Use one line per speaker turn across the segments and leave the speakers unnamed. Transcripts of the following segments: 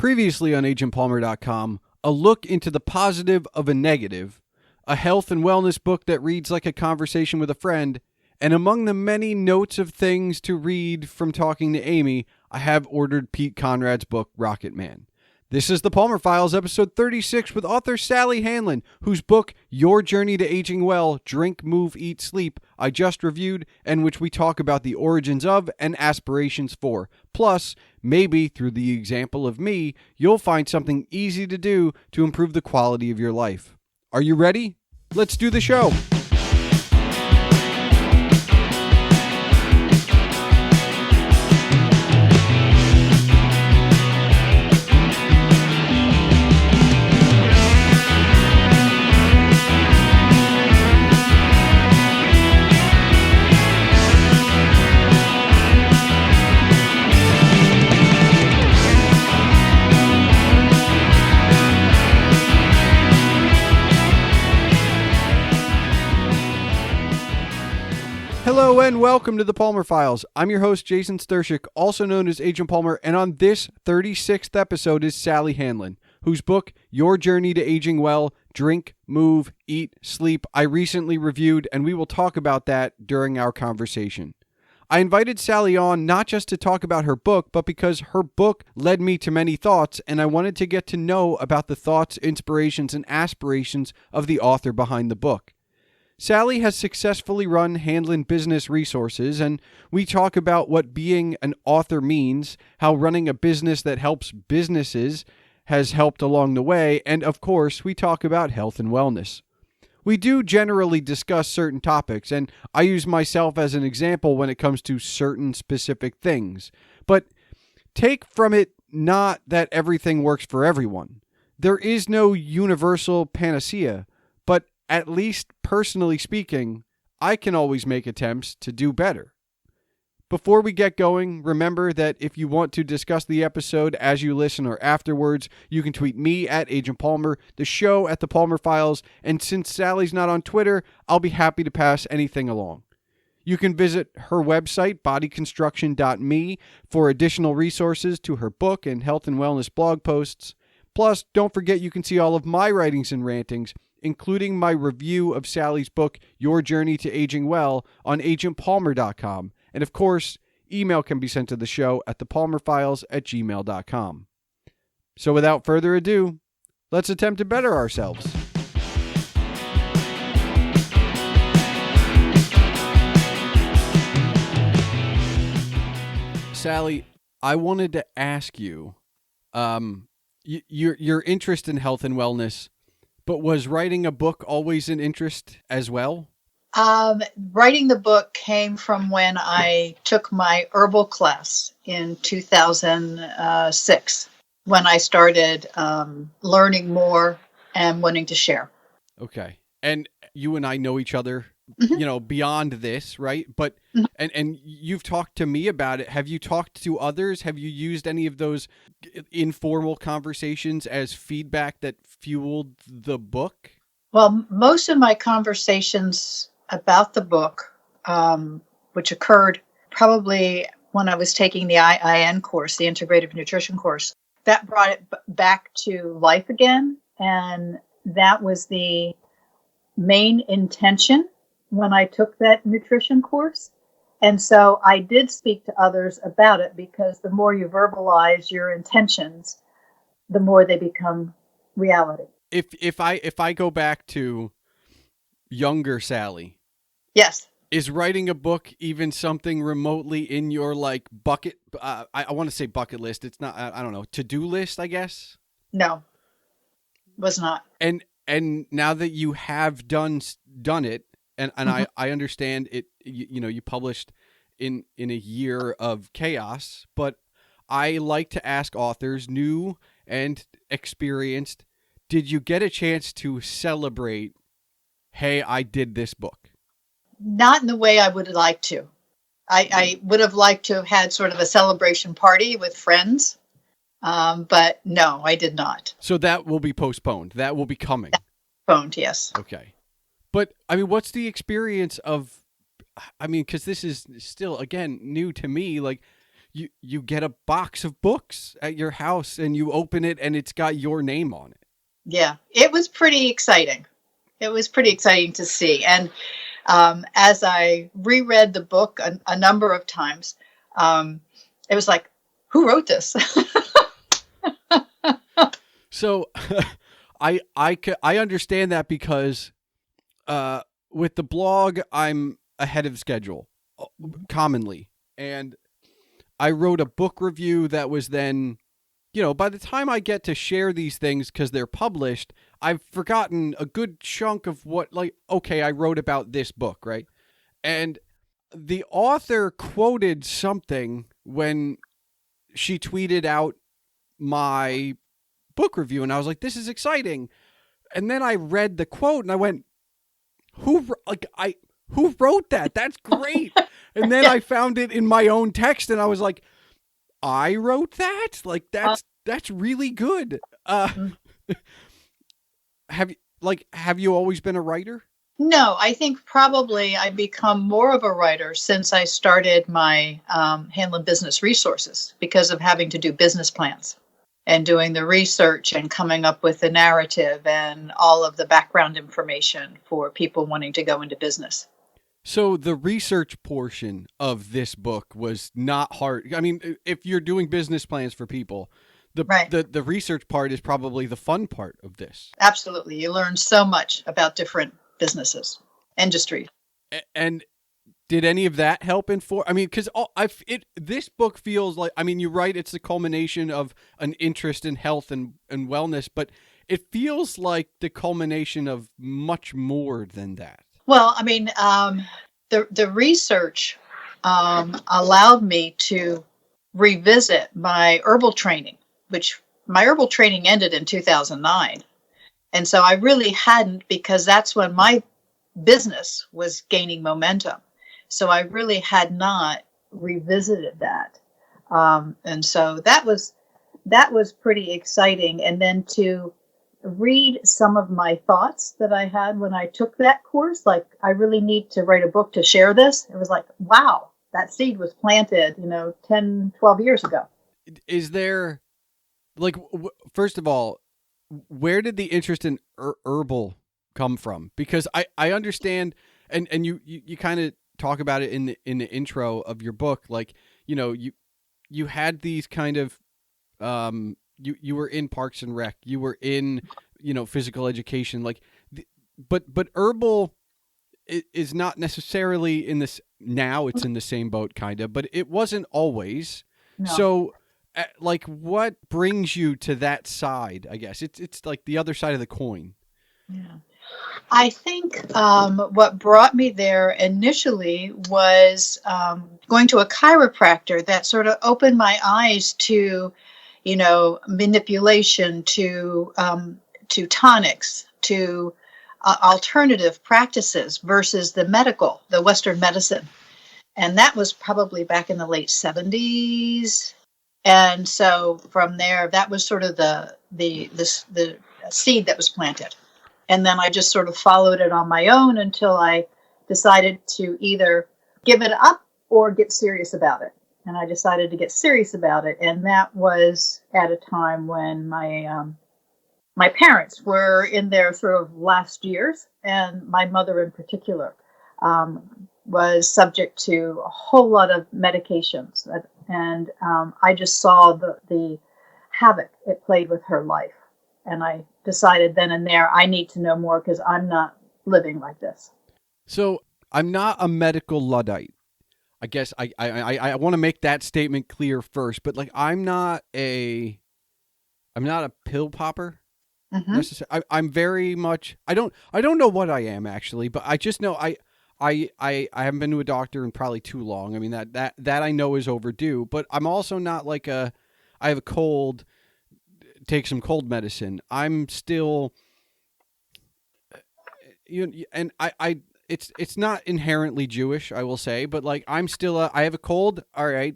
Previously on agentpalmer.com, a look into the positive of a negative, a health and wellness book that reads like a conversation with a friend, and among the many notes of things to read from talking to Amy, I have ordered Pete Conrad's book, Rocket Man. This is the Palmer Files, episode 36, with author Sally Handlon, whose book, Your Journey to Aging Well, Drink, Move, Eat, Sleep, I just reviewed, and which we talk about the origins of and aspirations for. Plus, maybe through the example of me, you'll find something easy to do to improve the quality of your life. Are you ready? Let's do the show. Hello and welcome to the Palmer Files. I'm your host, Jason Stershik, also known as Agent Palmer, and on this 36th episode is Sally Handlon, whose book, Your Journey to Aging Well, Drink, Move, Eat, Sleep, I recently reviewed, and we will talk about that during our conversation. I invited Sally on not just to talk about her book, but because her book led me to many thoughts, and I wanted to get to know about the thoughts, inspirations, and aspirations of the author behind the book. Sally has successfully run Handlon Business Resources, and we talk about what being an author means, how running a business that helps businesses has helped along the way, and of course, we talk about health and wellness. We do generally discuss certain topics, and I use myself as an example when it comes to certain specific things. But take from it not that everything works for everyone. There is no universal panacea, but at least personally speaking, I can always make attempts to do better. Before we get going, remember that if you want to discuss the episode as you listen or afterwards, you can tweet me at Agent Palmer, the show at the Palmer Files, and since Sally's not on Twitter, I'll be happy to pass anything along. You can visit her website, bodyconstruction.me, for additional resources to her book and health and wellness blog posts. Plus, don't forget you can see all of my writings and rantings, including my review of Sally's book, Your Journey to Aging Well, on agentpalmer.com. And of course, email can be sent to the show at thepalmerfiles@gmail.com. So without further ado, let's attempt to better ourselves. Sally, I wanted to ask you, your interest in health and wellness, but was writing a book always an interest as well?
Writing the book came from when I took my herbal class in 2006, when I started learning more and wanting to share.
Okay. And you and I know each other, beyond this, right? But, and you've talked to me about it. Have you talked to others? Have you used any of those informal conversations as feedback that fueled the book?
Well, most of my conversations about the book, which occurred probably when I was taking the IIN course, the Integrative Nutrition course, that brought it back to life again. And that was the main intention when I took that nutrition course. And so I did speak to others about it, because the more you verbalize your intentions, the more they become reality.
If I go back to younger Sally,
yes,
is writing a book even something remotely in your bucket? I want to say bucket list. It's not. I don't know, to-do list, I guess.
No, was not.
And now that you have done it, and I understand it. You published in a year of chaos, but I like to ask authors, new and experienced, did you get a chance to celebrate, hey, I did this book?
Not in the way I would have liked to. I would have liked to have had sort of a celebration party with friends, but no, I did not.
So that will be postponed. That will be coming.
Postponed, yes.
Okay. But, what's the experience of, because this is still, again, new to me, you get a box of books at your house and you open it and it's got your name on it.
Yeah, it was pretty exciting. It was pretty exciting to see. And as I reread the book a number of times, it was like, who wrote this?
So I understand that because with the blog, I'm ahead of schedule commonly. And I wrote a book review that was then, by the time I get to share these things because they're published, I've forgotten a good chunk of what, okay, I wrote about this book, right? And the author quoted something when she tweeted out my book review, and I was like, this is exciting. And then I read the quote and I went, who wrote that? That's great. And then I found it in my own text and I was like, I wrote that? That's really good. Have you always been a writer?
No, I think probably I've become more of a writer since I started my Handlon Business Resources because of having to do business plans and doing the research and coming up with the narrative and all of the background information for people wanting to go into business.
So the research portion of this book was not hard. I mean, if you're doing business plans for people, the research part is probably the fun part of this.
Absolutely. You learn so much about different businesses, industries.
And did any of that help inform? I mean, because this book feels like, I mean, you're right, it's the culmination of an interest in health and wellness, but it feels like the culmination of much more than that.
Well, I mean, the research allowed me to revisit my herbal training, which my herbal training ended in 2009. And so I really hadn't, because that's when my business was gaining momentum. So I really had not revisited that. And so that was pretty exciting. And then to read some of my thoughts that I had when I took that course, like, I really need to write a book to share this. It was like, wow, that seed was planted, 10, 12 years ago.
Is there, first of all, where did the interest in herbal come from? Because I understand, and you kind of talk about it in the intro of your book, you had these kind of you were in Parks and Rec, you were in physical education, but herbal is not necessarily in this now. It's in the same boat kind of, but it wasn't always.
No.
So what brings you to that side? I guess it's like the other side of the coin.
Yeah. I think what brought me there initially was going to a chiropractor that sort of opened my eyes to, manipulation, to tonics, to alternative practices versus the Western medicine. And that was probably back in the late 70s. And so from there, that was sort of the seed that was planted. And then I just sort of followed it on my own until I decided to either give it up or get serious about it. And I decided to get serious about it. And that was at a time when my parents were in their sort of last years, and my mother in particular was subject to a whole lot of medications. And I just saw the havoc it played with her life. And I decided then and there, I need to know more because I'm not living like this.
So I'm not a medical Luddite. I guess I want to make that statement clear first, but I'm not a pill popper. Mm-hmm. I'm very much, I don't know what I am actually, but I just know I haven't been to a doctor in probably too long. I mean, that I know is overdue, but I'm also not I have a cold, take some cold medicine. I'm still, and it's not inherently Jewish, I will say, but I'm still I have a cold. All right,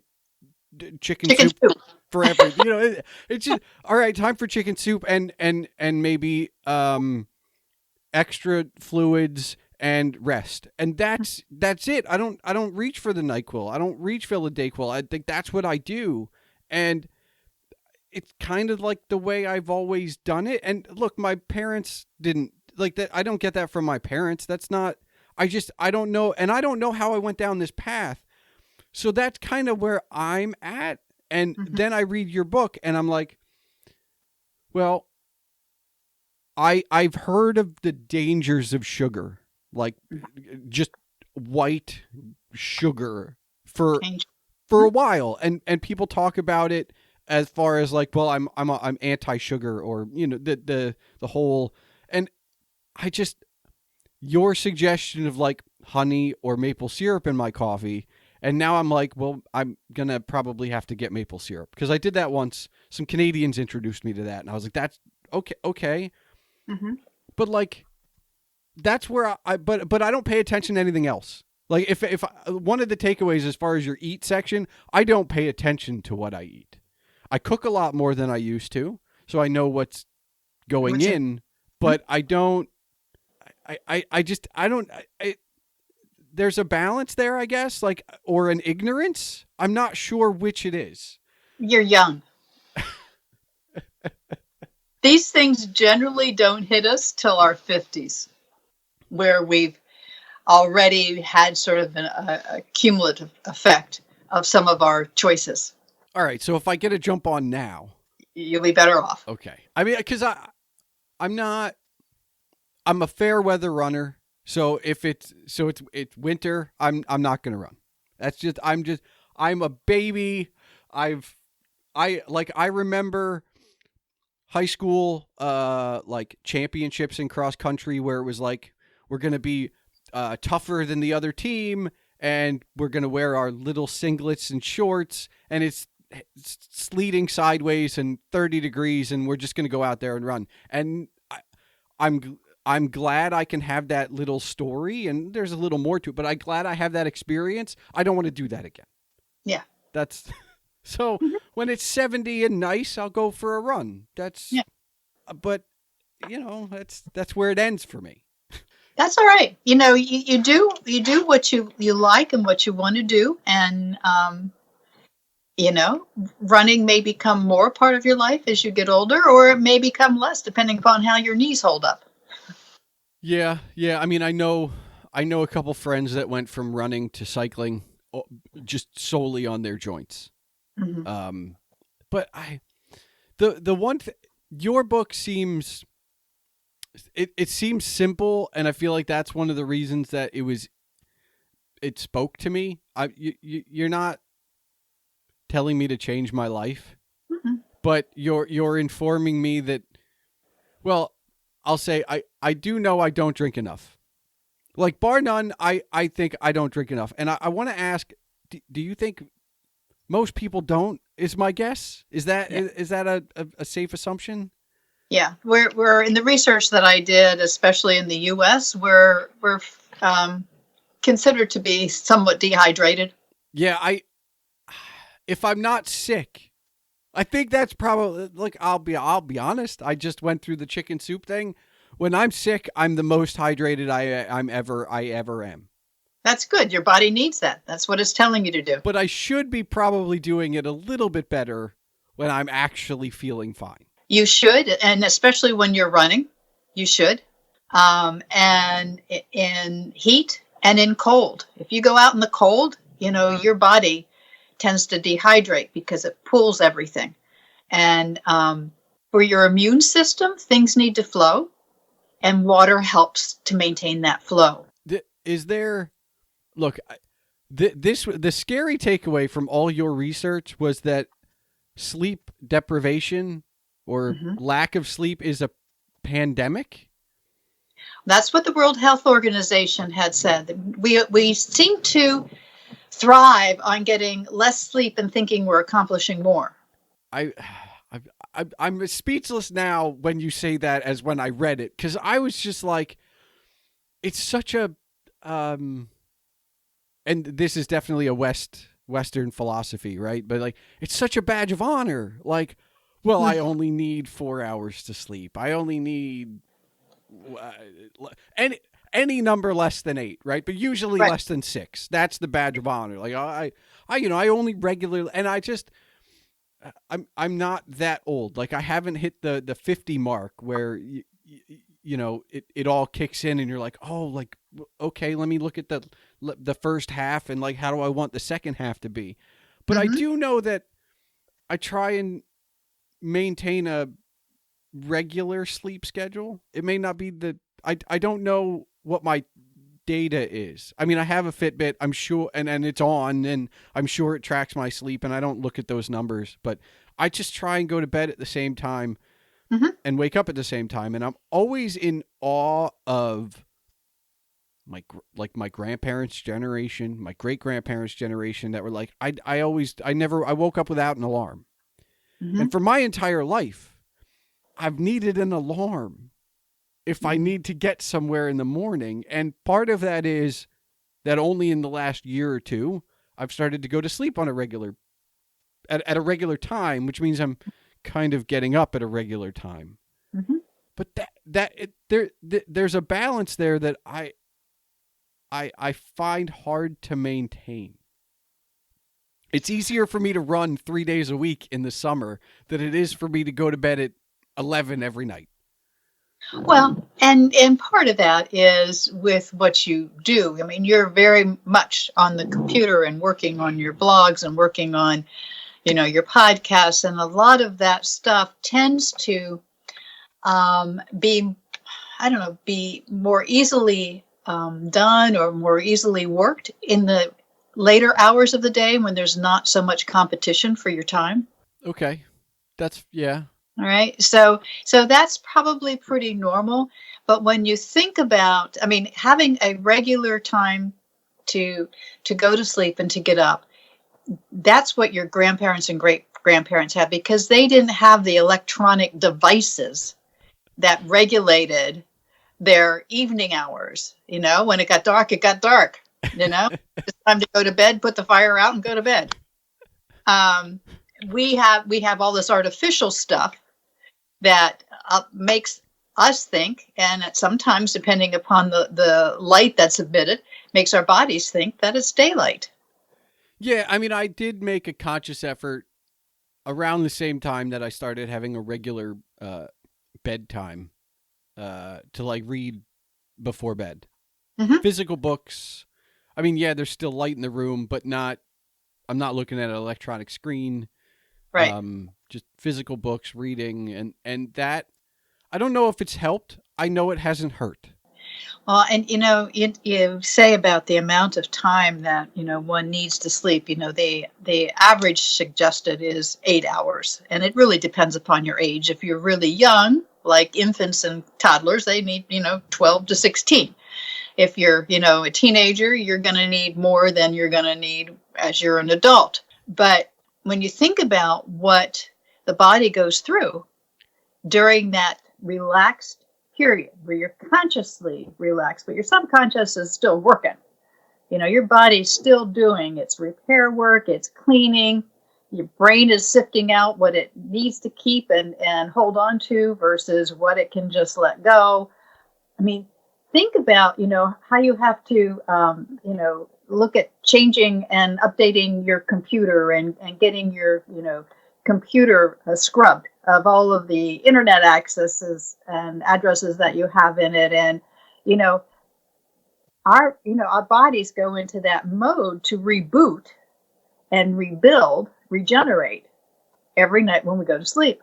chicken soup forever. It's just all right. Time for chicken soup and maybe extra fluids and rest. And that's it. I don't reach for the NyQuil. I don't reach for the Dayquil. I think that's what I do. And it's kind of like the way I've always done it. And look, my parents didn't like that. I don't get that from my parents. That's not, I don't know. And I don't know how I went down this path. So that's kind of where I'm at. And then I read your book and I'm like, well, I've heard of the dangers of sugar, like just white sugar for a while. And people talk about it as far as like, well, I'm anti-sugar, or, you know, the whole, and your suggestion of like honey or maple syrup in my coffee. And now I'm like, well, I'm going to probably have to get maple syrup, because I did that once. Some Canadians introduced me to that and I was like, that's okay. But like, that's where but I don't pay attention to anything else. Like if one of the takeaways as far as your eat section, I don't pay attention to what I eat. I cook a lot more than I used to, so I know what's going in, but I don't, there's a balance there, I guess, like, or an ignorance. I'm not sure which it is.
You're young. These things generally don't hit us till our 50s, where we've already had sort of a cumulative effect of some of our choices.
All right, so if I get a jump on now,
you'll be better off.
Okay. I mean, because I'm a fair weather runner. So if it's winter, I'm not going to run. That's just, I'm a baby. I remember high school, like championships in cross country where it was like, we're going to be tougher than the other team, and we're going to wear our little singlets and shorts, and it's sleeting sideways and 30 degrees, and we're just going to go out there and run. And I'm glad I can have that little story, and there's a little more to it, but I'm glad I have that experience. I don't want to do that again.
Yeah.
That's so when it's 70 and nice, I'll go for a run. But you know, that's where it ends for me.
That's all right. You know, you do what you like and what you want to do. And, you know, running may become more part of your life as you get older, or it may become less, depending upon how your knees hold up.
Yeah. I mean, I know a couple friends that went from running to cycling just solely on their joints. But the one your book seems, it seems simple, and I feel like that's one of the reasons that it spoke to me. You're not telling me to change my life, but you're informing me that, well, I'll say I do know I don't drink enough. Like, bar none, I think I don't drink enough. And I want to ask, do you think most people don't, is my guess? Is that a safe assumption?
Yeah, we're in the research that I did, especially in the U.S., we're considered to be somewhat dehydrated.
Yeah, if I'm not sick, I think that's probably, like, I'll be honest. I just went through the chicken soup thing. When I'm sick, I'm the most hydrated I ever am.
That's good. Your body needs that. That's what it's telling you to do.
But I should be probably doing it a little bit better when I'm actually feeling fine.
You should, and especially when you're running, you should. And in heat and in cold. If you go out in the cold, you know, your body tends to dehydrate because it pulls everything. And for your immune system, things need to flow, and water helps to maintain that flow.
Is there, look, the scary takeaway from all your research was that sleep deprivation or lack of sleep is a pandemic?
That's what the World Health Organization had said. We seem to thrive on getting less sleep and thinking we're accomplishing more.
I'm speechless now when you say that as when I read it, because I was just like, it's such a and this is definitely a Western philosophy, right? But like, it's such a badge of honor. Like, well, I only need 4 hours to sleep. I only need any number less than 8, right? But usually
Right.
less than 6. That's the badge of honor. Like I only regularly, and I'm not that old. Like I haven't hit the 50 mark where it all kicks in and you're like, oh, like, okay, let me look at the first half and like, how do I want the second half to be? But I do know that I try and maintain a regular sleep schedule. It may not be I don't know what my data is. I mean, I have a Fitbit, I'm sure, and it's on, and I'm sure it tracks my sleep, and I don't look at those numbers, but I just try and go to bed at the same time and wake up at the same time, and I'm always in awe of my grandparents' generation, my great grandparents' generation that were like, I woke up without an alarm, and for my entire life, I've needed an alarm if I need to get somewhere in the morning. And part of that is that only in the last year or two, I've started to go to sleep on at a regular time, which means I'm kind of getting up at a regular time. But there's a balance there that I find hard to maintain. It's easier for me to run 3 days a week in the summer than it is for me to go to bed at 11 every night.
Well, and part of that is with what you do. I mean, you're very much on the computer and working on your blogs and working on, your podcasts, and a lot of that stuff tends to be more easily done or more easily worked in the later hours of the day when there's not so much competition for your time.
Okay. Yeah.
All right. So that's probably pretty normal. But when you think about, I mean, having a regular time to go to sleep and to get up, that's what your grandparents and great grandparents had, because they didn't have the electronic devices that regulated their evening hours. When it got dark, it got dark. It's time to go to bed, put the fire out and go to bed. We have all this artificial stuff that makes us think, and sometimes, depending upon the light that's emitted, makes our bodies think that it's daylight.
Yeah, I mean, I did make a conscious effort around the same time that I started having a regular bedtime to like read before bed. Physical books. I mean, yeah, there's still light in the room, but I'm not looking at an electronic screen.
Right.
Just physical books, reading, and that, I don't know if it's helped. I know it hasn't hurt.
Well, and you say about the amount of time that one needs to sleep. The average suggested is 8 hours, and it really depends upon your age. If you're really young, like infants and toddlers, they need 12 to 16. If you're a teenager, you're going to need more than you're going to need as you're an adult. But when you think about what the body goes through during that relaxed period where you're consciously relaxed, but your subconscious is still working. Your body's still doing its repair work, it's cleaning. Your brain is sifting out what it needs to keep and hold on to versus what it can just let go. I mean, think about, how you have to, look at changing and updating your computer and getting your, computer scrubbed of all of the internet accesses and addresses that you have in it. And, our bodies go into that mode to reboot and rebuild, regenerate every night when we go to sleep.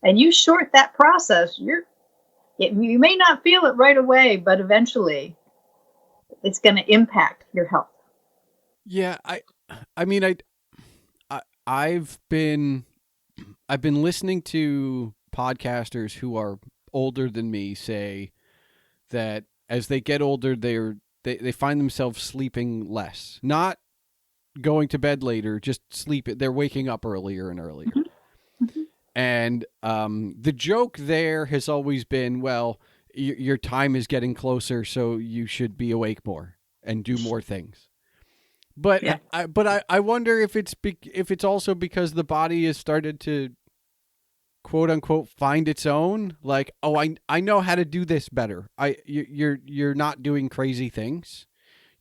And you short that process, you may not feel it right away, but eventually it's going to impact your health.
Yeah, I mean, I've been listening to podcasters who are older than me say that as they get older, they find themselves sleeping less, not going to bed later, just they're waking up earlier and earlier. And the joke there has always been, well, your time is getting closer, so you should be awake more and do more things. But yeah. I wonder if it's also because the body has started to quote unquote find its own. Like, oh, I know how to do this better. You're not doing crazy things.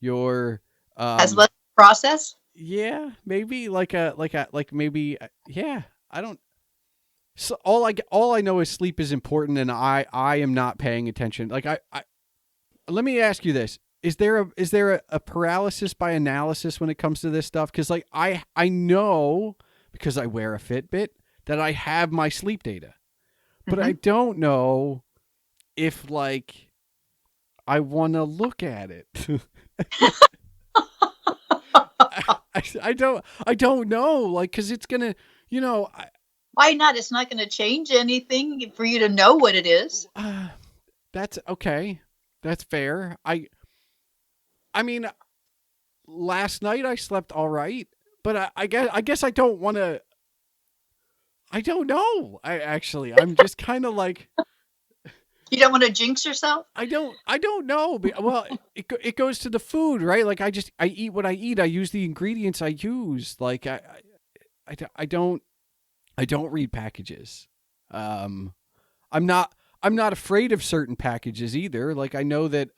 You're
Has less process.
yeah, maybe like maybe yeah. I don't. So all I know is sleep is important, and I am not paying attention. Like I let me ask you this: is there a paralysis by analysis when it comes to this stuff? Because like I know because I wear a Fitbit that I have my sleep data, but I don't know if like I want to look at it. I don't know, like, because it's gonna, you know,
Why not? It's not going to change anything for you to know what it is.
That's okay. That's fair. I mean, last night I slept all right, but I guess I don't want to. I don't know. I'm just kind of like
You don't want to jinx yourself?
I don't know. Well, it goes to the food, right? Like I eat what I eat. I use the ingredients I use. Like I don't read packages. I'm not afraid of certain packages either. Like I know that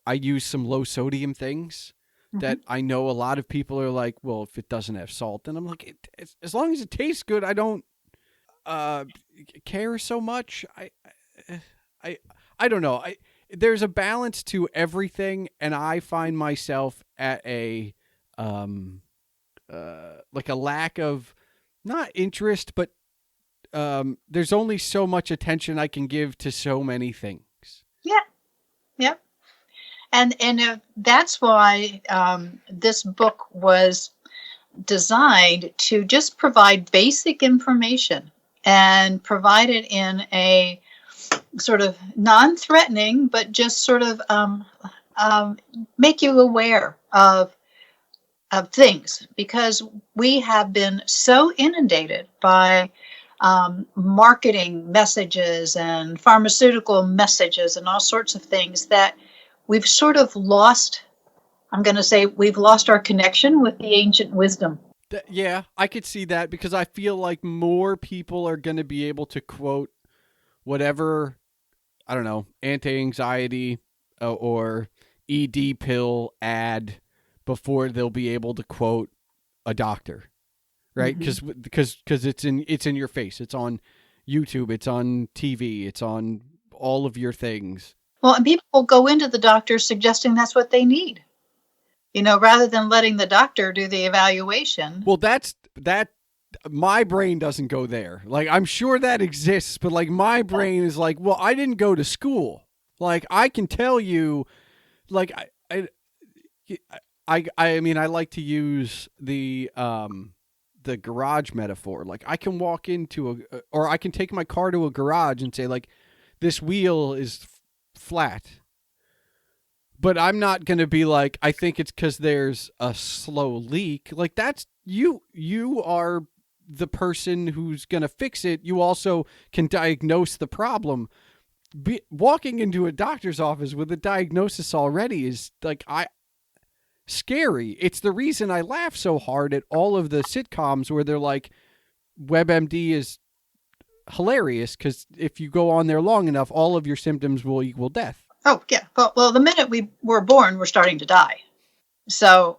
I use some low sodium things that I know a lot of people are like, well, if it doesn't have salt, and I'm like, as long as it tastes good, I don't care so much. I don't know. There's a balance to everything, and I find myself at a like a lack of not interest, but there's only so much attention I can give to so many things.
Yeah. Yep. And that's why this book was designed to just provide basic information and provide it in a sort of non-threatening, but just sort of make you aware of things, because we have been so inundated by marketing messages and pharmaceutical messages and all sorts of things that we've sort of lost. I'm going to say we've lost our connection with the ancient wisdom.
Yeah, I could see that, because I feel like more people are going to be able to quote whatever, I don't know, anti-anxiety or ED pill ad before they'll be able to quote a doctor, right? Because it's in your face. It's on YouTube. It's on TV. It's on all of your things.
Well, and people will go into the doctor suggesting that's what they need, rather than letting the doctor do the evaluation.
Well, that my brain doesn't go there. Like, I'm sure that exists, but like my brain is like, well, I didn't go to school. Like, I can tell you, like, I mean, I like to use the garage metaphor. Like, I can walk into or I can take my car to a garage and say, like, this wheel is flat. But I'm not going to be like, I think it's because there's a slow leak. Like, that's you are the person who's going to fix it. You also can diagnose the problem. Walking into a doctor's office with a diagnosis already is like, scary. It's the reason I laugh so hard at all of the sitcoms where they're like, WebMD is hilarious because if you go on there long enough, all of your symptoms will equal death.
Oh, yeah. Well, the minute we were born, we're starting to die. So,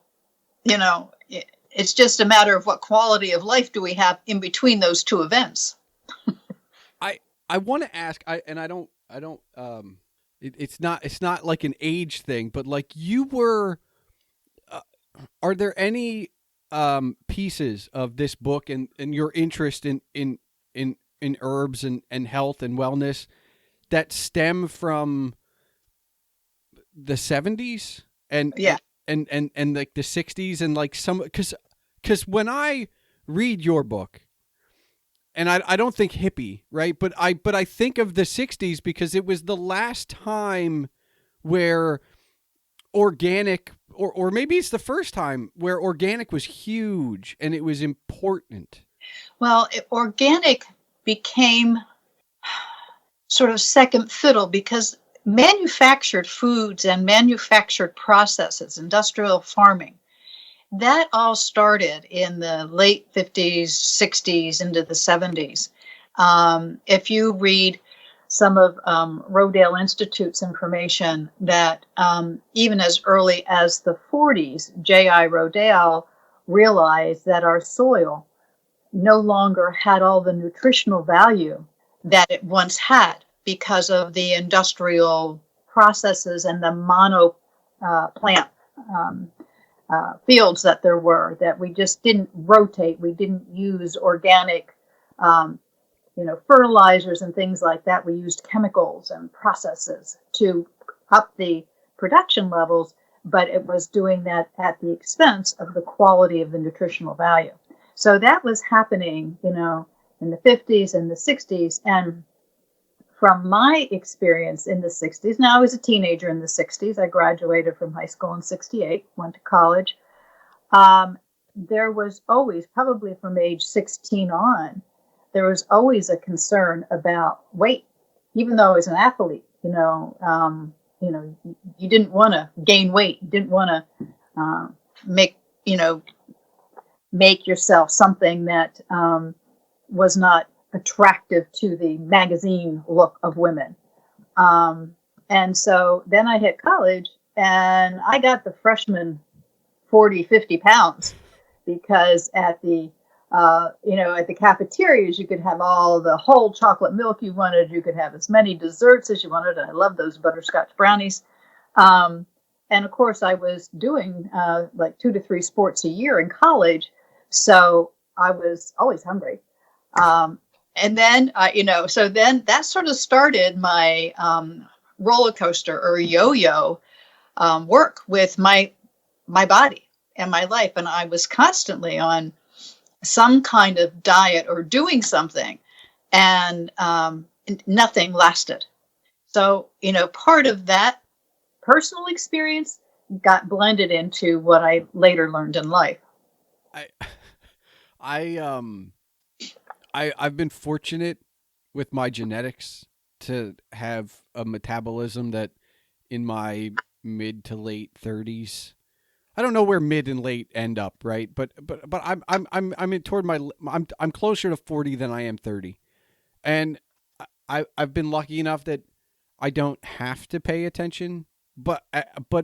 it's just a matter of what quality of life do we have in between those two events.
I want to ask, it's not like an age thing, but like you were, are there any pieces of this book and your interest in herbs and health and wellness that stem from the 70s and
yeah
and like the 60s and like some, because when I read your book, and I don't think hippie, right, but I think of the 60s because it was the last time where organic, or maybe it's the first time where organic was huge and it was important.
Well, organic became sort of second fiddle because manufactured foods and manufactured processes, industrial farming, that all started in the late 50s, 60s, into the 70s. If you read some of Rodale Institute's information, that even as early as the 40s, J.I. Rodale realized that our soil no longer had all the nutritional value that it once had because of the industrial processes and the mono plant fields that there were, that we just didn't rotate. We didn't use organic, fertilizers and things like that. We used chemicals and processes to up the production levels, but it was doing that at the expense of the quality of the nutritional value. So that was happening, in the 50s and the 60s. And from my experience in the 60s, now I was a teenager in the 60s. I graduated from high school in 68, went to college. There was always, probably from age 16 on, there was always a concern about weight, even though I was an athlete. You didn't want to gain weight. You didn't want to make yourself something that was not attractive to the magazine look of women. And so then I hit college and I got the freshman 40, 50 pounds because at the cafeterias, you could have all the whole chocolate milk you wanted. You could have as many desserts as you wanted. And I love those butterscotch brownies. And of course, I was doing like 2 to 3 sports a year in college. So I was always hungry. And then, so then that sort of started my roller coaster or yo-yo work with my body and my life. And I was constantly on some kind of diet or doing something, and nothing lasted. So, part of that personal experience got blended into what I later learned in life.
I've been fortunate with my genetics to have a metabolism that in my mid to late 30s, I don't know where mid and late end up, right? But I'm in toward I'm closer to 40 than I am 30. And I've been lucky enough that I don't have to pay attention, but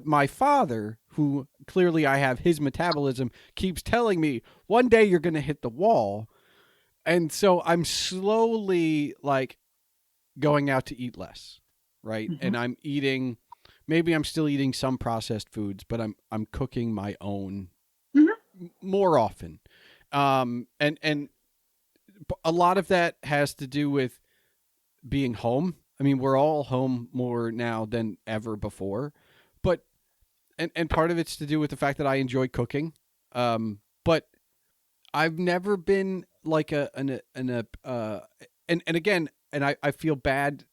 my father, who clearly I have his metabolism, keeps telling me one day you're going to hit the wall. And so I'm slowly like going out to eat less, right?
Mm-hmm.
And I'm eating, maybe I'm still eating some processed foods, but I'm cooking my own more often. And a lot of that has to do with being home. I mean, we're all home more now than ever before, but and part of it's to do with the fact that I enjoy cooking. But I've never been like and again, and I feel bad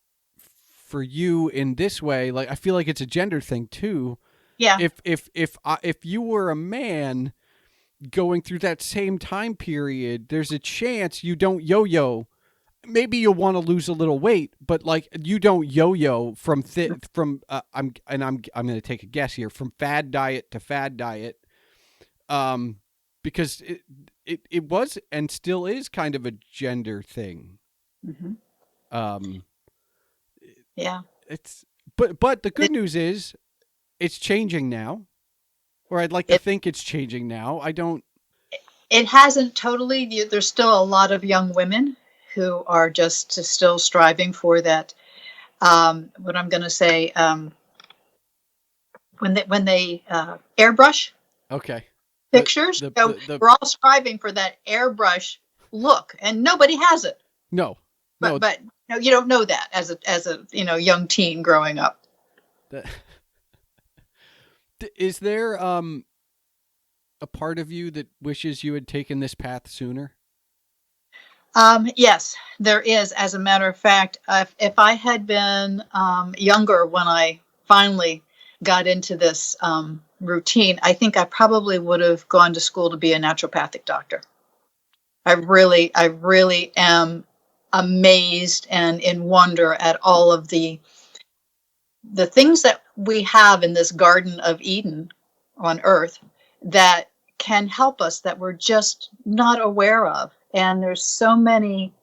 for you in this way. Like, I feel like it's a gender thing too.
Yeah.
If you were a man going through that same time period, there's a chance you don't yo-yo. Maybe you'll want to lose a little weight, but like you don't yo-yo from I'm going to take a guess here, from fad diet to fad diet. Because it was and still is kind of a gender thing.
Mm-hmm. Yeah.
But the good news is it's changing now, or I'd like to think it's changing now.
It hasn't totally. There's still a lot of young women who are just still striving for that. What I'm going to say, when they airbrush.
Okay.
Pictures. We're all striving for that airbrush look, and nobody has it.
No.
But no, you don't know that as a young teen growing up.
Is there a part of you that wishes you had taken this path sooner?
Yes, there is. As a matter of fact, if I had been younger when I finally got into this routine, I think I probably would have gone to school to be a naturopathic doctor. I really am amazed and in wonder at all of the things that we have in this Garden of Eden on Earth that can help us that we're just not aware of. And there's so many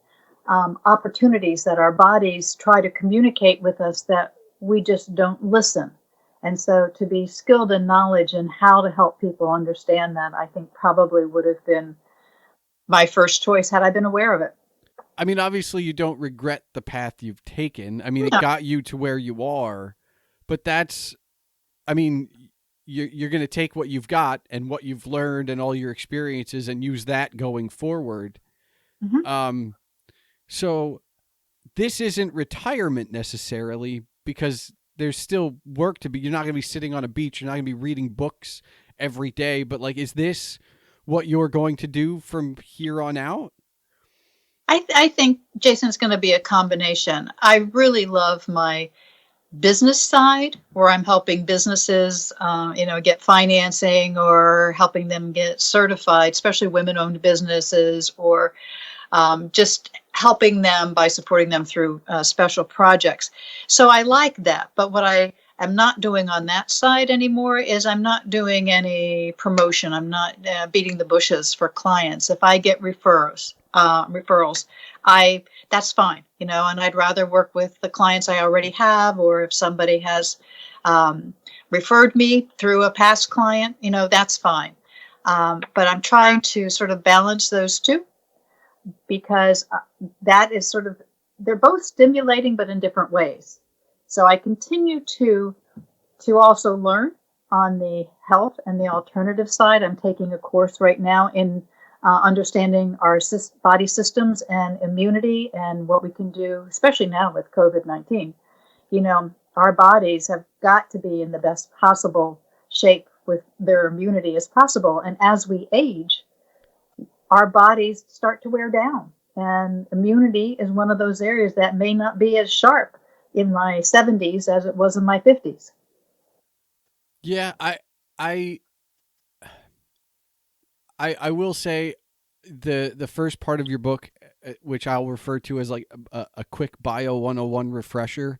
opportunities that our bodies try to communicate with us that we just don't listen. And so to be skilled in knowledge and how to help people understand that, I think probably would have been my first choice had I been aware of it.
I mean, obviously you don't regret the path you've taken. I mean, it got you to where you are, but that's, I mean, you're going to take what you've got and what you've learned and all your experiences and use that going forward.
Mm-hmm.
So this isn't retirement necessarily, because there's still work to be. You're not going to be sitting on a beach. You're not going to be reading books every day. But like, is this what you're going to do from here on out?
I think, Jason, it's going to be a combination. I really love my business side, where I'm helping businesses, get financing or helping them get certified, especially women-owned businesses, or just helping them by supporting them through special projects. So I like that. But what I am not doing on that side anymore is I'm not doing any promotion. I'm not beating the bushes for clients. If I get referrals, that's fine, and I'd rather work with the clients I already have, or if somebody has referred me through a past client, that's fine. But I'm trying to sort of balance those two, because that is sort of, they're both stimulating, but in different ways. So I continue to also learn on the health and the alternative side. I'm taking a course right now in understanding our body systems and immunity and what we can do, especially now with COVID-19. Our bodies have got to be in the best possible shape with their immunity as possible. And as we age, our bodies start to wear down. And immunity is one of those areas that may not be as sharp in my 70s as it was in my 50s.
Yeah, I will say the first part of your book, which I'll refer to as like a quick Bio 101 refresher,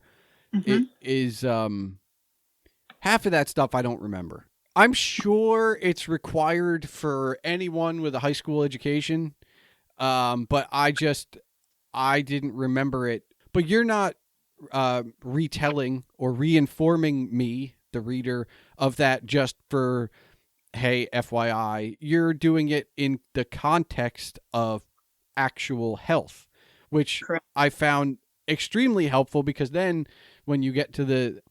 it is half of that stuff I don't remember. I'm sure it's required for anyone with a high school education, but I didn't remember it. But you're not retelling or reinforming me, the reader, of that just for, hey, FYI. You're doing it in the context of actual health, which
Correct.
I found extremely helpful, because then when you get to the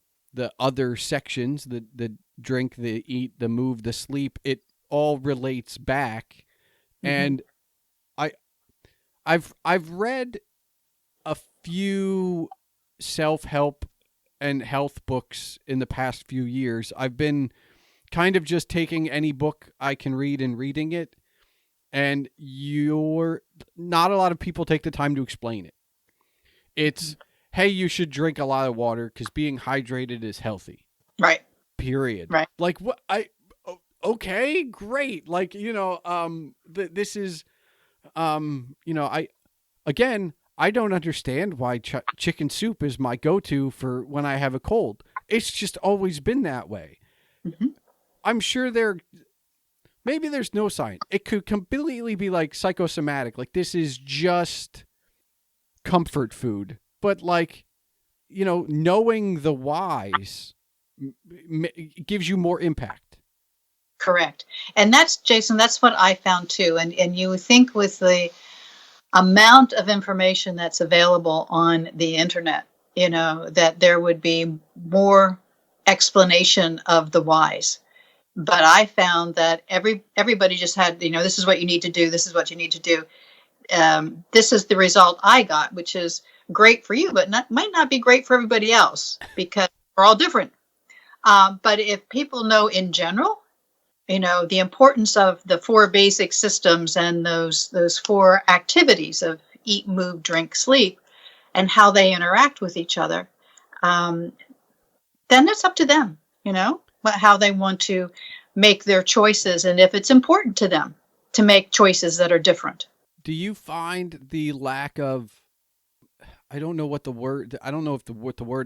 other sections, the drink, the eat, the move, the sleep, it all relates back. And I've read a few self-help and health books in the past few years. I've been kind of just taking any book I can read and reading it, and not a lot of people take the time to explain it. It's, hey, you should drink a lot of water because being hydrated is healthy.
Right.
Period.
Right.
Like, what? Okay, great. Like, this is, I don't understand why chicken soup is my go-to for when I have a cold. It's just always been that way.
Mm-hmm.
I'm sure maybe there's no science. It could completely be like psychosomatic. Like, this is just comfort food. But like, knowing the whys gives you more impact.
Correct. And that's, Jason, that's what I found too. And you think with the amount of information that's available on the internet, that there would be more explanation of the whys. But I found that everybody just had, this is what you need to do. This is what you need to do. This is the result I got, which is great for you, but might not be great for everybody else, because we're all different. But if people know in general, the importance of the 4 basic systems and those 4 activities of eat, move, drink, sleep, and how they interact with each other, then it's up to them, how they want to make their choices, and if it's important to them to make choices that are different.
Do you find the lack of, I don't know what the word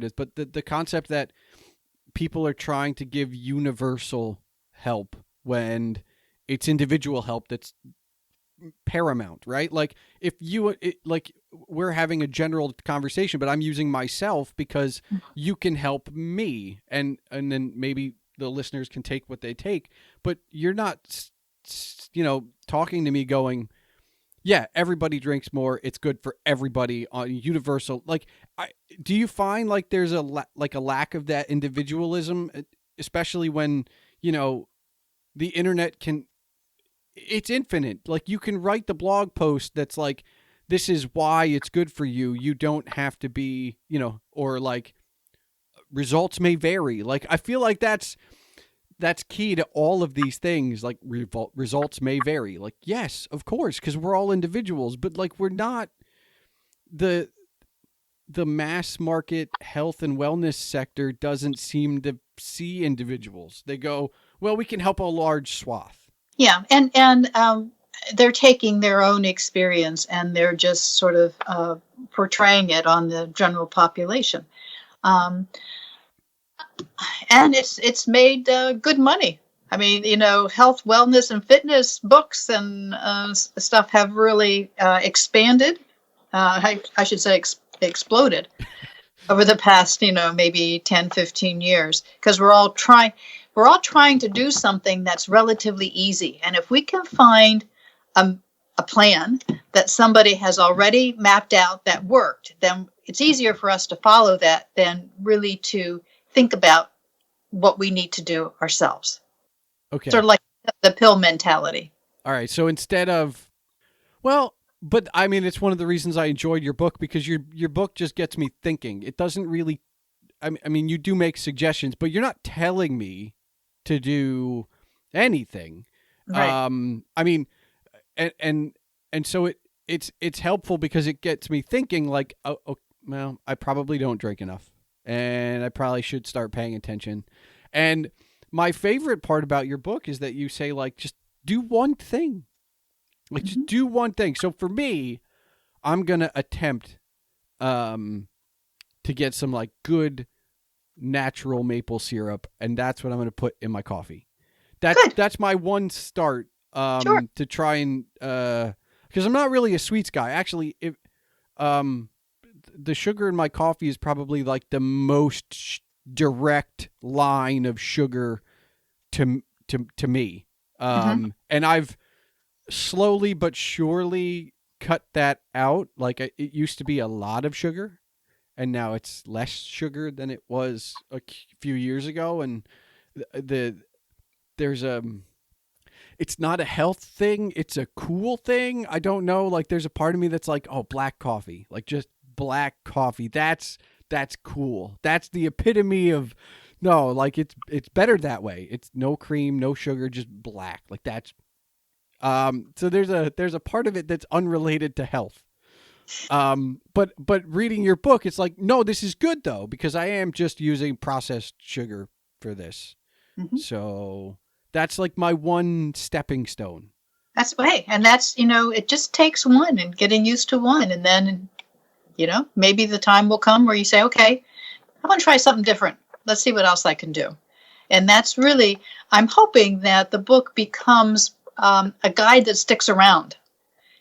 is, but the concept that people are trying to give universal help when it's individual help that's paramount, right? Like if like we're having a general conversation, but I'm using myself because you can help me, and then maybe the listeners can take what they take, but you're not, talking to me going, yeah, everybody drinks more. It's good for everybody on universal. Like, do you find like there's a lack of that individualism, especially when, the internet it's infinite. Like you can write the blog post that's like, this is why it's good for you. You don't have to be, or like results may vary. Like, I feel like that's key to all of these things. Like results may vary. Like, yes, of course, because we're all individuals, but like we're not the mass market health and wellness sector doesn't seem to see individuals. They go, well, we can help a large swath.
Yeah, and they're taking their own experience and they're just sort of portraying it on the general population, and it's made good money. I mean, health, wellness, and fitness books and stuff have really expanded. I should say exploded over the past, maybe 10, 15 years, because we're all trying to do something that's relatively easy. And if we can find a plan that somebody has already mapped out that worked, then it's easier for us to follow that than really to think about what we need to do ourselves.
Okay.
Sort of like the pill mentality.
All right. So instead of, well, but I mean, it's one of the reasons I enjoyed your book, because your book just gets me thinking. It doesn't really, I mean, you do make suggestions, but you're not telling me to do anything.
Right.
I mean, and so it's helpful because it gets me thinking like, well, I probably don't drink enough and I probably should start paying attention. And my favorite part about your book is that you say like, just do one thing, like just do one thing. So for me, I'm going to attempt, to get some like good natural maple syrup, and that's what I'm going to put in my coffee. That's my one start,
Sure.
to try and, because I'm not really a sweets guy. Actually, if the sugar in my coffee is probably like the most direct line of sugar to me. And I've slowly but surely cut that out. Like it used to be a lot of sugar, and now it's less sugar than it was a few years ago. And there's it's not a health thing. It's a cool thing. I don't know. Like there's a part of me that's like, oh, black coffee, like just black coffee. That's cool. That's the epitome of, no, like it's better that way. It's no cream, no sugar, just black. Like that's, so there's a part of it that's unrelated to health. But reading your book, it's like, no, this is good though, because I am just using processed sugar for this. So that's like my one stepping stone.
That's right. And that's, it just takes one and getting used to one. And then, maybe the time will come where you say, okay, I want to try something different. Let's see what else I can do. And that's really, I'm hoping that the book becomes a guide that sticks around,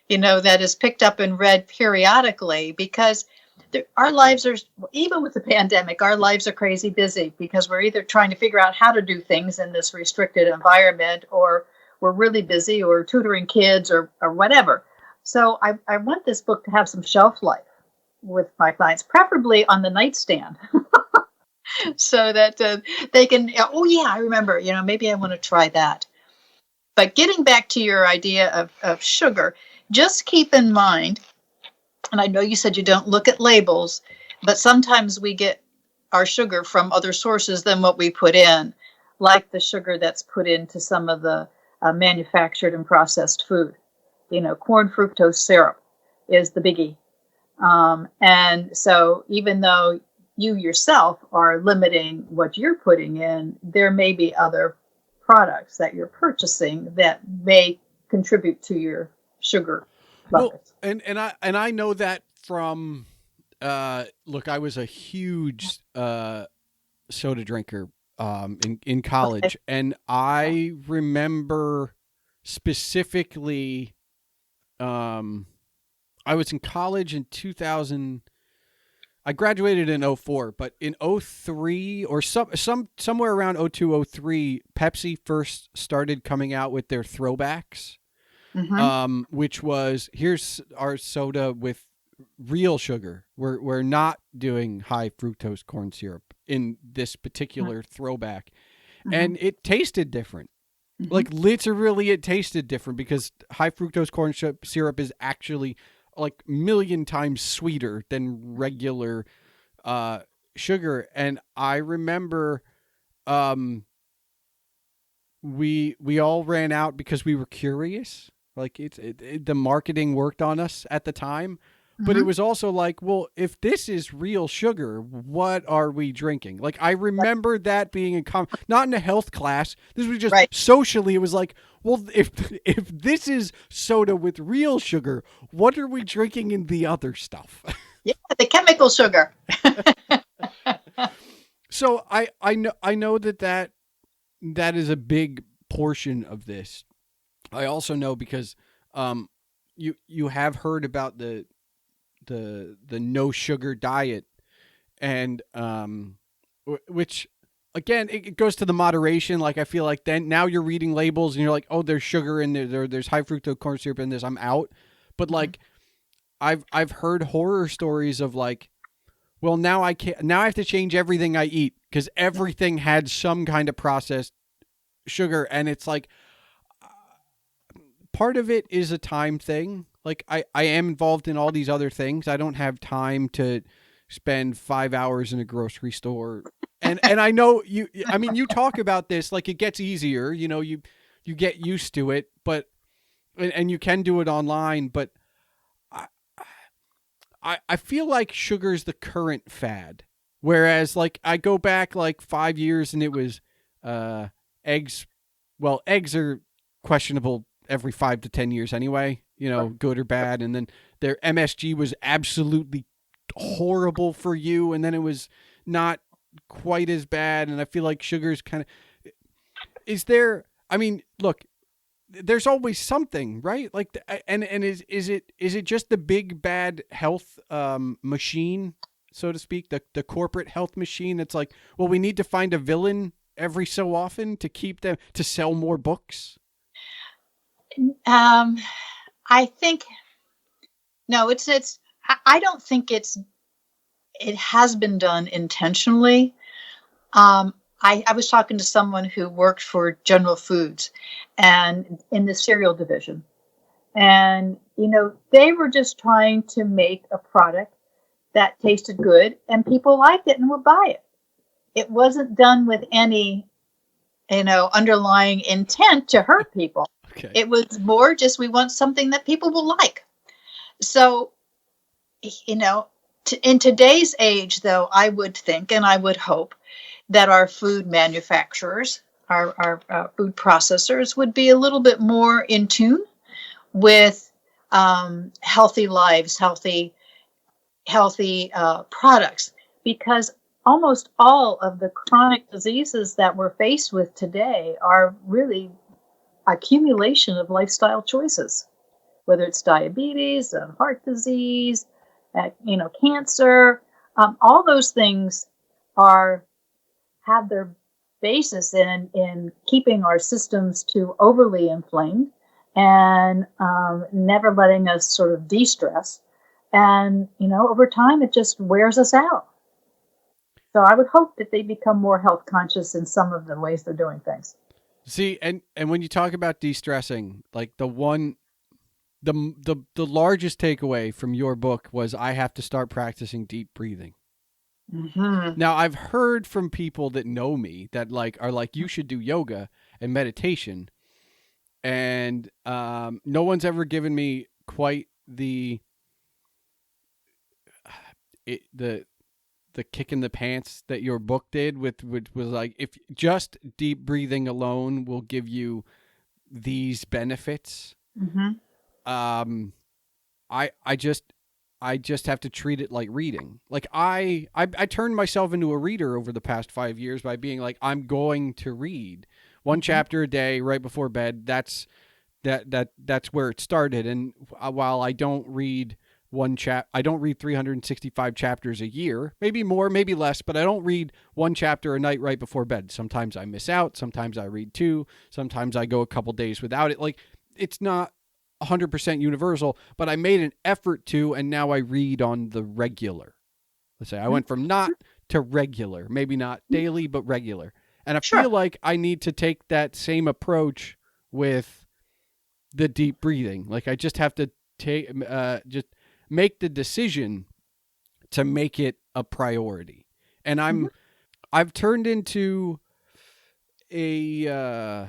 that is picked up and read periodically, because our lives are, even with the pandemic, our lives are crazy busy because we're either trying to figure out how to do things in this restricted environment, or we're really busy or tutoring kids or whatever. So I want this book to have some shelf life with my clients, preferably on the nightstand, so that they can, oh yeah, I remember, maybe I want to try that. But getting back to your idea of sugar, just keep in mind, and I know you said you don't look at labels, but sometimes we get our sugar from other sources than what we put in, like the sugar that's put into some of the manufactured and processed food. Corn fructose syrup is the biggie. And so even though you yourself are limiting what you're putting in, there may be other products that you're purchasing that may contribute to your sugar levels.
Well, and I know that from, look, I was a huge soda drinker in college, and I remember specifically, I was in college in 2000. I graduated in 04, but in 03 or somewhere around 02, 03, Pepsi first started coming out with their throwbacks, which was, here's our soda with real sugar. We're not doing high fructose corn syrup in this particular throwback. And it tasted different. Like literally it tasted different because high fructose corn syrup is actually like million times sweeter than regular sugar. And I remember we all ran out because we were curious. Like the marketing worked on us at the time. But it was also like, well, if this is real sugar, what are we drinking? Like, I remember that being not in a health class. This was just socially. It was like, well, if this is soda with real sugar, what are we drinking in the other stuff?
Yeah, the chemical sugar.
So I know that is a big portion of this. I also know because you have heard about the no sugar diet, and which again it goes to the moderation. Like I feel like then now you're reading labels and you're like, oh, there's sugar in there's high fructose corn syrup in this, I'm out. But like I've heard horror stories of like, well, now I have to change everything I eat because everything had some kind of processed sugar. And it's like part of it is a time thing. Like I am involved in all these other things. I don't have time to spend 5 hours in a grocery store. And I know you talk about this, like it gets easier, you get used to it, but, and you can do it online, but I feel like sugar is the current fad. Whereas like I go back like 5 years and it was, eggs. Well, eggs are questionable every 5 to 10 years anyway, good or bad. And then their MSG was absolutely horrible for you. And then it was not quite as bad. And I feel like sugar's kind of, look, there's always something, right? Like, and is it just the big bad health, machine, so to speak, the corporate health machine? That's like, well, we need to find a villain every so often to keep them to sell more books.
I think no, I don't think it has been done intentionally. I was talking to someone who worked for General Foods and in the cereal division, and they were just trying to make a product that tasted good and people liked it and would buy it. It wasn't done with any underlying intent to hurt people.
Okay.
It was more just, we want something that people will like. So, in today's age, though, I would think and I would hope that our food manufacturers, our food processors would be a little bit more in tune with healthy lives, healthy products, because almost all of the chronic diseases that we're faced with today are really accumulation of lifestyle choices, whether it's diabetes, heart disease, cancer. All those things have their basis in keeping our systems too overly inflamed and never letting us sort of de-stress. And, over time, it just wears us out. So I would hope that they become more health conscious in some of the ways they're doing things.
See, and when you talk about de-stressing, like the largest takeaway from your book was I have to start practicing deep breathing.
Mm-hmm.
Now, I've heard from people that know me that are like, you should do yoga and meditation. And no one's ever given me quite the kick in the pants that your book did, which was like, if just deep breathing alone will give you these benefits.
Mm-hmm.
I just have to treat it like reading. Like I turned myself into a reader over the past 5 years by being like, I'm going to read one chapter a day right before bed. That's That's where it started. And while I don't read I don't read 365 chapters a year, maybe more, maybe less, but I don't read one chapter a night right before bed. Sometimes I miss out. Sometimes I read two. Sometimes I go a couple days without it. Like, it's not 100% universal, but I made an effort to, and now I read on the regular. Let's say I went from not to regular, maybe not daily, but regular. And I feel like I need to take that same approach with the deep breathing. Like, I just have to just make the decision to make it a priority. And I've turned into a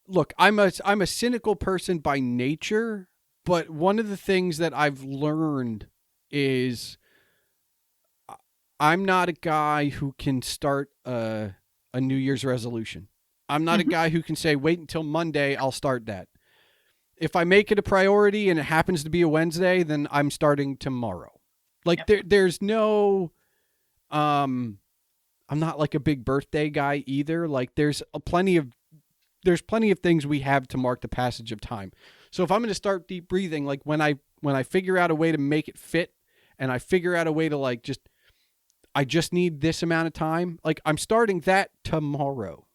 look, I'm a cynical person by nature, but one of the things that I've learned is I'm not a guy who can start a New Year's resolution. I'm not a guy who can say, wait until Monday, I'll start that. If I make it a priority and it happens to be a Wednesday, then I'm starting tomorrow. Like, there's no, I'm not like a big birthday guy either. Like, there's plenty of things we have to mark the passage of time. So if I'm going to start deep breathing, like when I figure out a way to make it fit, and I figure out a way to like I just need this amount of time, like I'm starting that tomorrow.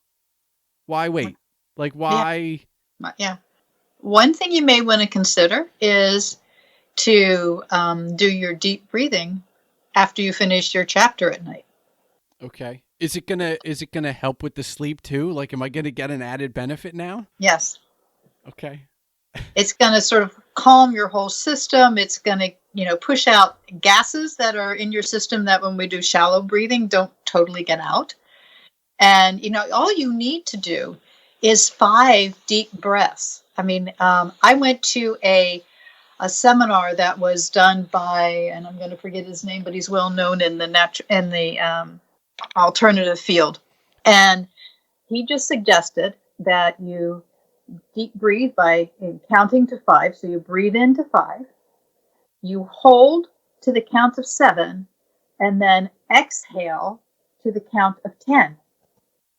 Why wait? Like, why?
Yeah. One thing you may want to consider is to do your deep breathing after you finish your chapter at night.
Okay. Is it gonna help with the sleep too? Like, am I gonna get an added benefit now?
Yes.
Okay.
It's going to sort of calm your whole system. It's going to, push out gases that are in your system that when we do shallow breathing don't totally get out. And, all you need to do is 5 deep breaths. I mean, I went to a seminar that was done by, and I'm going to forget his name, but he's well known in the alternative field. And he just suggested that you deep breathe by counting to 5. So you breathe into 5, you hold to the count of 7, and then exhale to the count of 10.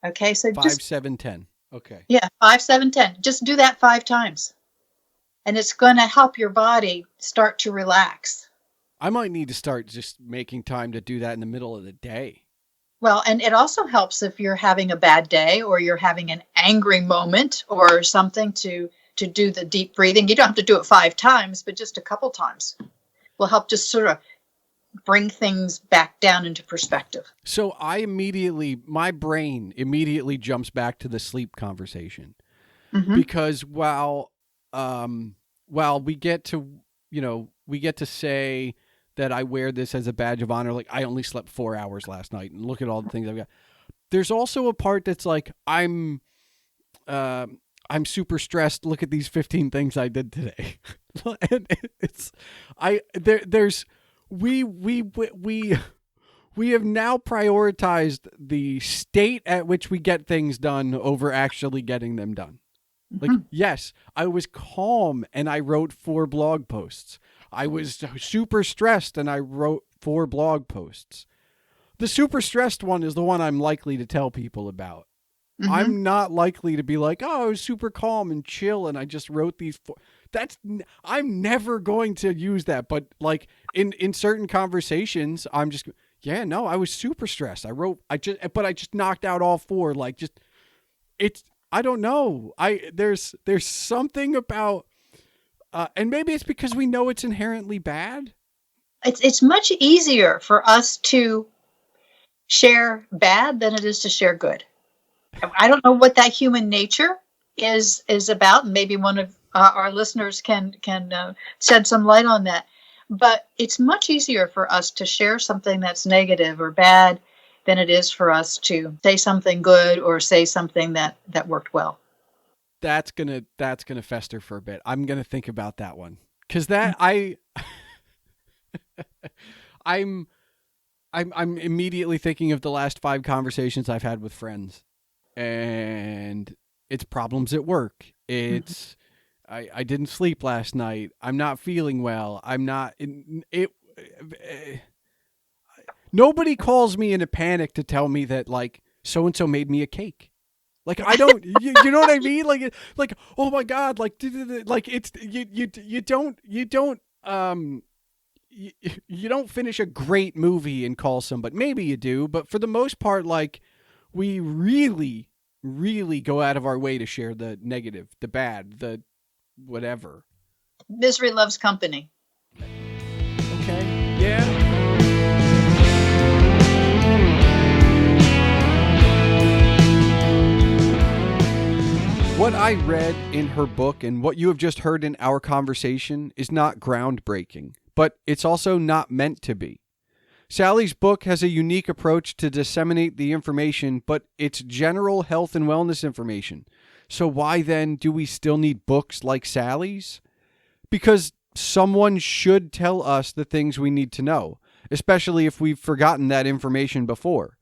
Okay, so
5, 7, 10. Okay.
Yeah, 5, 7, 10. Just do that 5 times. And it's going to help your body start to relax.
I might need to start just making time to do that in the middle of the day.
Well, and it also helps if you're having a bad day or you're having an angry moment or something to do the deep breathing. You don't have to do it 5 times, but just a couple times will help just sort of bring things back down into perspective.
So my brain immediately jumps back to the sleep conversation, because while we get to say that I wear this as a badge of honor, like I only slept 4 hours last night and look at all the things I've got. There's also a part that's like, I'm super stressed. Look at these 15 things I did today. And we have now prioritized the state at which we get things done over actually getting them done. Like, yes, I was calm and I wrote 4 blog posts. I was super stressed and I wrote 4 blog posts. The super stressed one is the one I'm likely to tell people about. I'm not likely to be like, oh, I was super calm and chill and I just wrote these 4. I'm never going to use that. But like in certain conversations, I'm just, yeah, no, I was super stressed. I just knocked out all 4. Like, just, I don't know. There's something about, and maybe it's because we know it's inherently bad.
It's much easier for us to share bad than it is to share good. I don't know what that human nature is about. Maybe one of our listeners can shed some light on that. But it's much easier for us to share something that's negative or bad than it is for us to say something good or say something that worked well.
That's gonna fester for a bit. I'm gonna think about that one, because I'm immediately thinking of the last 5 conversations I've had with friends, and it's problems at work. It's I didn't sleep last night. I'm not feeling well. I'm not in it. Nobody calls me in a panic to tell me that like so and so made me a cake. Like, I don't, you know what I mean? Like, oh my God, like it's, you don't, you don't finish a great movie and call somebody. Maybe you do, but for the most part, like, we really, really go out of our way to share the negative, the bad, the whatever.
Misery loves company.
Okay. Yeah. What I read in her book and what you have just heard in our conversation is not groundbreaking, but it's also not meant to be. Sally's book has a unique approach to disseminate the information, but it's general health and wellness information. So why then do we still need books like Sally's? Because someone should tell us the things we need to know, especially if we've forgotten that information before.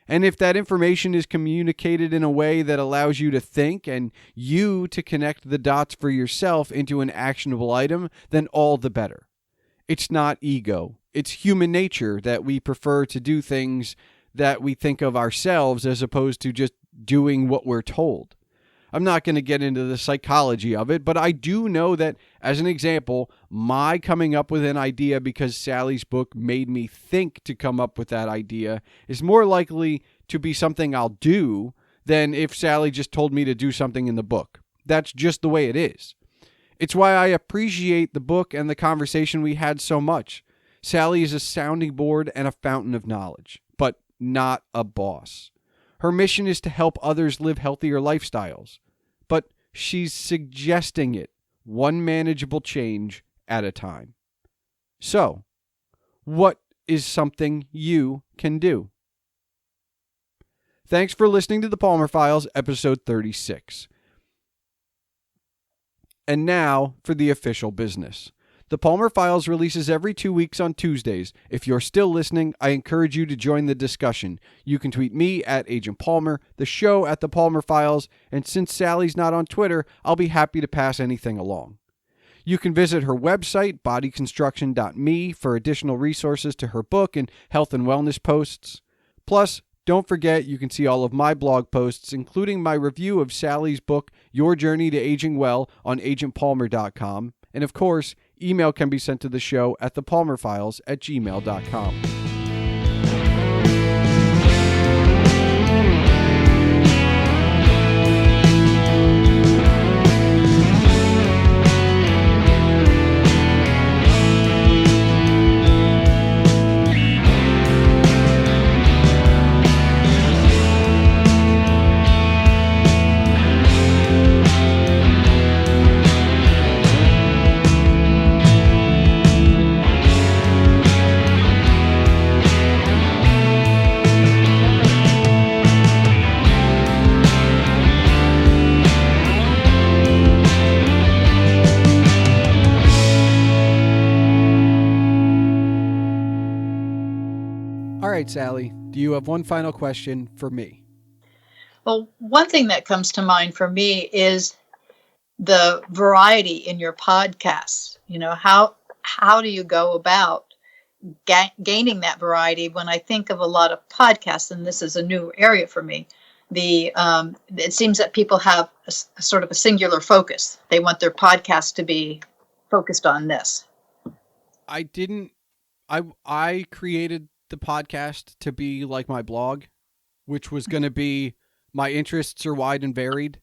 And if that information is communicated in a way that allows you to think and you to connect the dots for yourself into an actionable item, then all the better. It's not ego. It's human nature that we prefer to do things that we think of ourselves as opposed to just doing what we're told. I'm not going to get into the psychology of it, but I do know that, as an example, my coming up with an idea because Sally's book made me think to come up with that idea is more likely to be something I'll do than if Sally just told me to do something in the book. That's just the way it is. It's why I appreciate the book and the conversation we had so much. Sally is a sounding board and a fountain of knowledge, but not a boss. Her mission is to help others live healthier lifestyles, but she's suggesting it one manageable change at a time. So, what is something you can do? Thanks for listening to the Palmer Files, episode 36. And now for the official business. The Palmer Files releases every 2 weeks on Tuesdays. If you're still listening, I encourage you to join the discussion. You can tweet me at Agent Palmer, the show at The Palmer Files, and since Sally's not on Twitter, I'll be happy to pass anything along. You can visit her website, bodyconstruction.me, for additional resources to her book and health and wellness posts. Plus, don't forget you can see all of my blog posts, including my review of Sally's book, Your Journey to Aging Well, on agentpalmer.com. And of course, email can be sent to the show at thepalmerfiles@gmail.com. All right, Sally, do you have one final question for me?
Well, one thing that comes to mind for me is the variety in your podcasts. You know, how do you go about gaining that variety? When I think of a lot of podcasts, and this is a new area for me, it seems that people have a sort of a singular focus. They want their podcast to be focused on this.
I created the podcast to be like my blog, which was going to be my interests are wide and varied,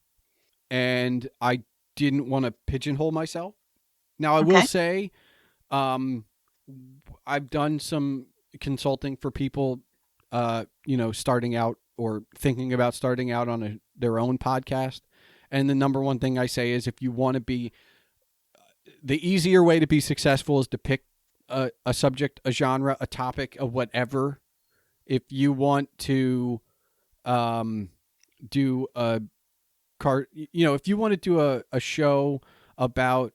and I didn't want to pigeonhole myself. Now, I will say, I've done some consulting for people, starting out or thinking about starting out on their own podcast. And the number one thing I say is if you want to be, the easier way to be successful is to pick a subject, a genre, a topic, a whatever. If you want to do if you want to do a show about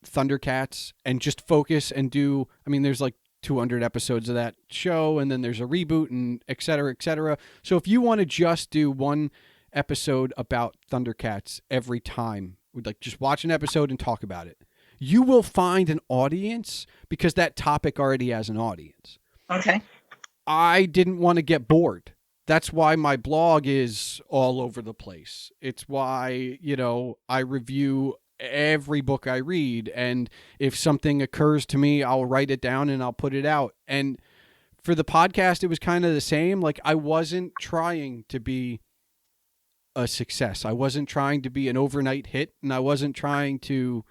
Thundercats and just focus and do, there's like 200 episodes of that show, and then there's a reboot and et cetera, et cetera. So if you want to just do one episode about Thundercats every time, we'd like just watch an episode and talk about it, you will find an audience because that topic already has an audience.
Okay.
I didn't want to get bored. That's why my blog is all over the place. It's why, I review every book I read. And if something occurs to me, I'll write it down and I'll put it out. And for the podcast, it was kind of the same. Like, I wasn't trying to be a success. I wasn't trying to be an overnight hit. And I wasn't trying to,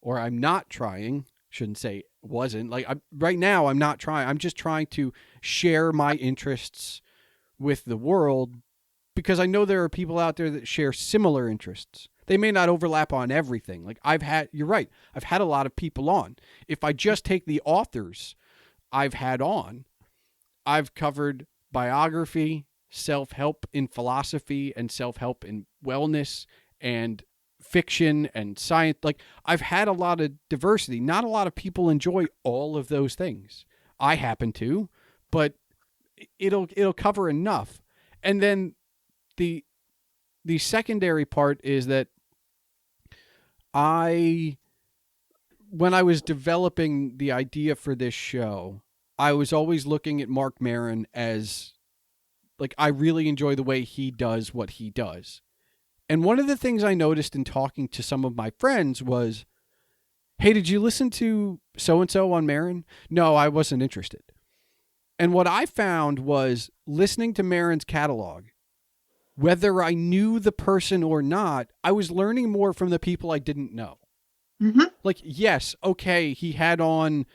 or I'm not trying, shouldn't say wasn't. Like, right now, I'm not trying. I'm just trying to share my interests with the world, because I know there are people out there that share similar interests. They may not overlap on everything. Like, you're right, I've had a lot of people on. If I just take the authors I've had on, I've covered biography, self-help in philosophy, and self-help in wellness, and fiction and science. Like, I've had a lot of diversity. Not a lot of people enjoy all of those things. I happen to, but it'll cover enough. And then the secondary part is that when I was developing the idea for this show, I was always looking at Mark Maron as, like, I really enjoy the way he does what he does. And one of the things I noticed in talking to some of my friends was, hey, did you listen to so-and-so on Maron? No, I wasn't interested. And what I found was, listening to Maron's catalog, whether I knew the person or not, I was learning more from the people I didn't know.
Mm-hmm.
Like, yes, okay, he had on,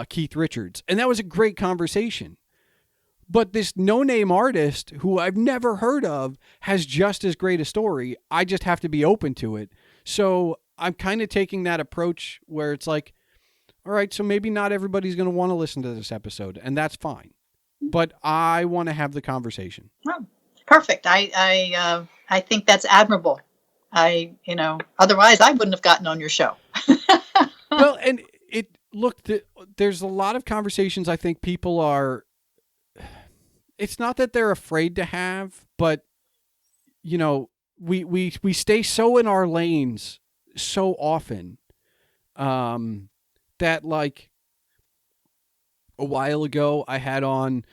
Keith Richards, and that was a great conversation. But this no-name artist who I've never heard of has just as great a story. I just have to be open to it. So I'm kind of taking that approach where it's like, all right, so maybe not everybody's going to want to listen to this episode, and that's fine. But I want to have the conversation.
Oh, perfect. I think that's admirable. Otherwise I wouldn't have gotten on your show.
Well, and there's a lot of conversations I think people are, it's not that they're afraid to have, but we stay so in our lanes so often, that, like, a while ago I had on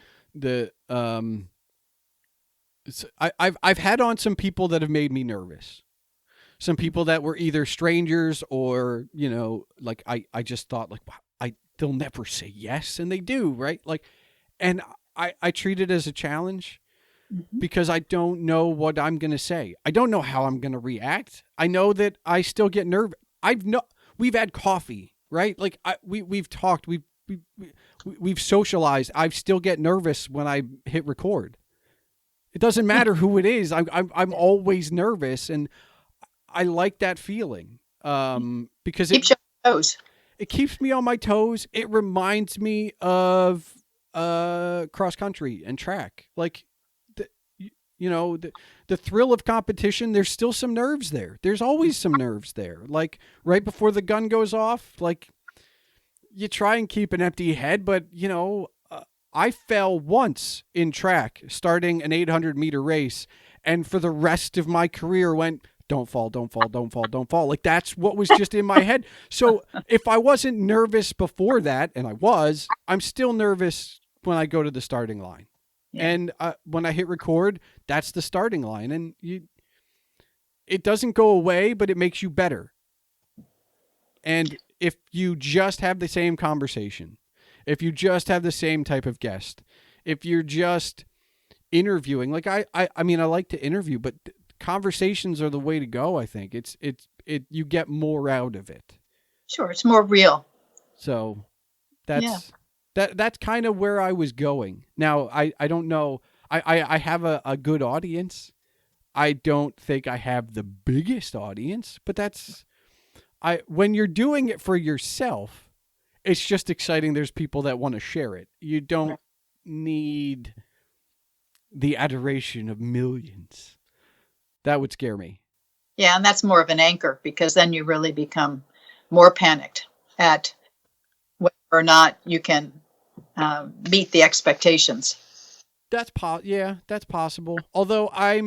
I've had on some people that have made me nervous. Some people that were either strangers or, like, I just thought, like, wow, they'll never say yes, and they do, right? Like, and I treat it as a challenge, because I don't know what I'm going to say. I don't know how I'm going to react. I know that I still get nervous. We've had coffee, right? Like, we've talked, we've socialized. I still get nervous when I hit record. It doesn't matter who it is. I'm always nervous, and I like that feeling, because
Keeps you on your toes.
It keeps me on my toes. It reminds me of cross country and track. Like, the thrill of competition. There's still some nerves there. There's always some nerves there. Like, right before the gun goes off, like, you try and keep an empty head, but I fell once in track starting an 800-meter race, and for the rest of my career went, don't fall, don't fall, don't fall, don't fall. Like, that's what was just in my head. So if I wasn't nervous before that, and I'm still nervous when I go to the starting line. Yeah. And when I hit record, that's the starting line. And it doesn't go away, but it makes you better. And if you just have the same conversation, if you just have the same type of guest, if you're just interviewing, like I like to interview, but conversations are the way to go. I think you get more out of it.
Sure. It's more real.
So that's kind of where I was going. Now, I don't know. I have a good audience. I don't think I have the biggest audience, but when you're doing it for yourself, it's just exciting. There's people that want to share it. You don't need the adoration of millions. That would scare me.
Yeah, and that's more of an anchor, because then you really become more panicked at whether or not you can meet the expectations.
That's possible. Although I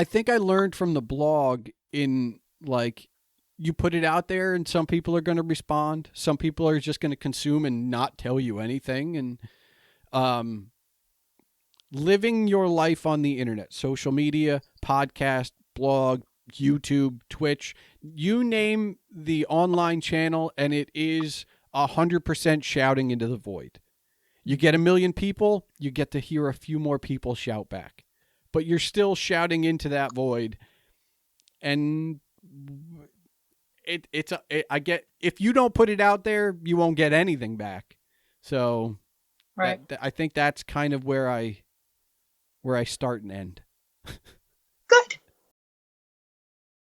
think I learned from the blog in, like, you put it out there and some people are going to respond. Some people are just going to consume and not tell you anything. And living your life on the internet, social media, podcast, blog, YouTube, Twitch, you name the online channel and it is 100% shouting into the void. You get 1 million people, you get to hear a few more people shout back, but you're still shouting into that void. And if you don't put it out there, you won't get anything back. So
Right.
I think that's kind of where I start and end.